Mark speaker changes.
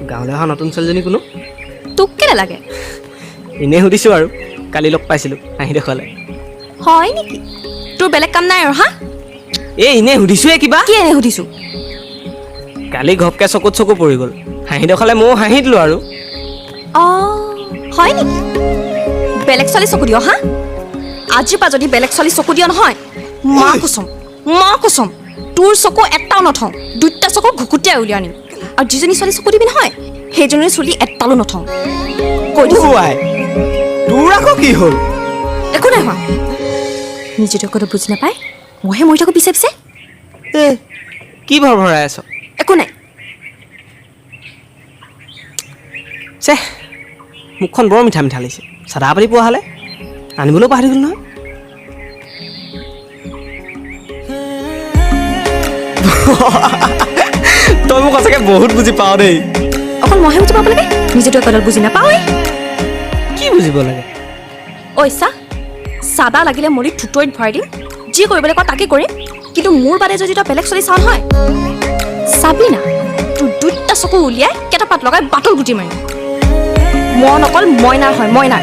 Speaker 1: গাঁৱলৈ অহা নতুন ছোৱালীজনী কোনো
Speaker 2: তোক কেনে লাগে
Speaker 1: এনেই সুধিছোঁ আৰু কালি লগ পাইছিলোঁ হাঁহি দেখুৱালে
Speaker 2: হয় নেকি তোৰ বেলেগ কাম নাই আৰু হা
Speaker 1: এই এনেই সুধিছোঁহে কিবা
Speaker 2: কি এনে সুধিছোঁ
Speaker 1: কালি ঘপকৈ চকুত চকু পৰি গ'ল হাঁহি দেখুৱালে ময়ো হাঁহি দিলোঁ আৰু
Speaker 2: হয় নেকি বেলেগ ছোৱালী চকু দিয় হা আজিৰ পৰা যদি বেলেগ ছোৱালী চকু দিয় নহয় মা কচম তোৰ চকু এটাও নথওঁ দুটা চকু ঘুকুটিয়াই উলিয়াই আনিম আৰু যিজনী ছোৱালী চকু দিবি নহয় সেইজনী চুলি এটালো নথওঁ কৈ দিছোঁ
Speaker 1: তোৰ আকৌ কি হ'ল
Speaker 2: একো নাই হোৱা নিজে কথা বুজি নাপায় মইহে মৰি থাকোঁ পিছে পিছে
Speaker 1: কি ভৰাই আছ
Speaker 2: একো নাই
Speaker 1: চে মুখখন বৰ মিঠা মিঠা লাগিছে চাদা পাতি পোৱা হ'লে আনিবলৈও পাহৰি গ'ল নহয় তই মোক সঁচাকৈ বহুত বুজি পাৱ দেই
Speaker 2: অকল মইহে বুজি পাব লাগে নিজেতো একোডাল বুজি নাপাওঁৱেই
Speaker 1: কি বুজিব লাগে
Speaker 2: ঐ চাদা লাগিলে মৰি থুতৰিত ভৰাই দিম যি কৰিবলৈ কওঁ তাকে কৰিম কিন্তু মোৰ বাদে যদি তই বেলেগ চলি চাওঁ নহয় চাবি না তোৰ দুটা চকু উলিয়াই কেইটা পাত লগাই বাটল গুটি মাৰিম মন অকল মইনাৰ হয় মইনাৰ